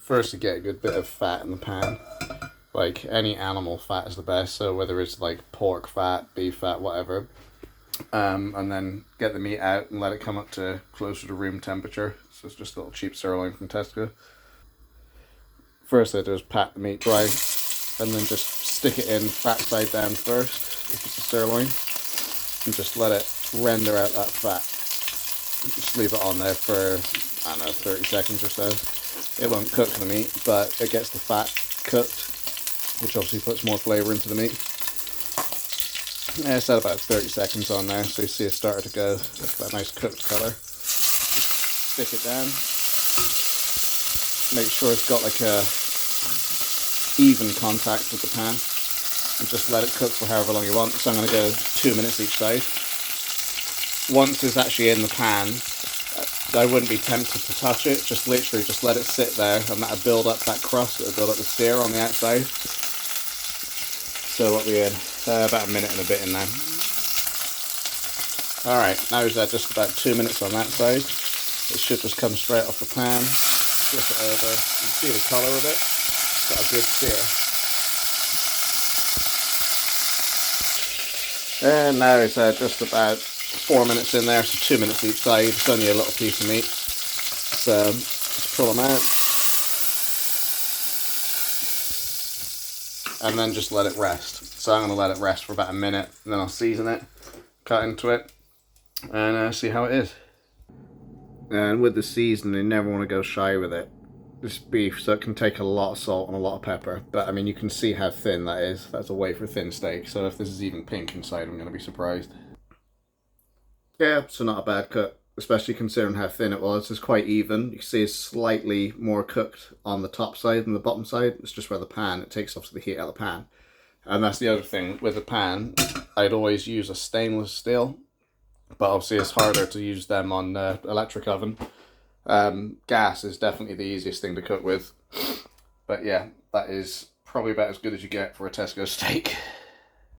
First, to get a good bit of fat in the pan. Like, any animal fat is the best, so whether it's like pork fat, beef fat, whatever. And then get the meat out and let it come up to closer to room temperature. So it's just a little cheap sirloin from Tesco. First I do is pat the meat dry, and then just stick it in fat side down first, if it's a sirloin, and just let it render out that fat. Just leave it on there for, I don't know, 30 seconds or so. It won't cook the meat, but it gets the fat cooked, which obviously puts more flavour into the meat. Yeah, it's at about 30 seconds on there, so you see it started to go that nice cooked colour. Just stick it down. Make sure it's got like a even contact with the pan, and just let it cook for however long you want. So I'm going to go 2 minutes each side. Once it's actually in the pan, I wouldn't be tempted to touch it. Just literally just let it sit there, and that'll build up that crust. It'll build up the sear on the outside. So what we in? About a minute and a bit in now. Alright, now is just about 2 minutes on that side. It should just come straight off the pan. Flip it over. You can see the colour of it. It's got a good sear. And now it's just about 4 minutes in there, so 2 minutes each side. It's only a little piece of meat. So just pull them out. And then just let it rest. So I'm going to let it rest for about a minute, and then I'll season it, cut into it, and see how it is. And with the seasoning, you never want to go shy with it. This beef, so it can take a lot of salt and a lot of pepper. But I mean, you can see how thin that is. That's a wafer thin steak, so if this is even pink inside, I'm going to be surprised. Yeah, so not a bad cut, especially considering how thin it was. It's quite even. You can see it's slightly more cooked on the top side than the bottom side. It's just where the pan, it takes off the heat out of the pan. And that's the other thing, with a pan, I'd always use a stainless steel, but obviously it's harder to use them on electric oven. Gas is definitely the easiest thing to cook with. But yeah, that is probably about as good as you get for a Tesco steak.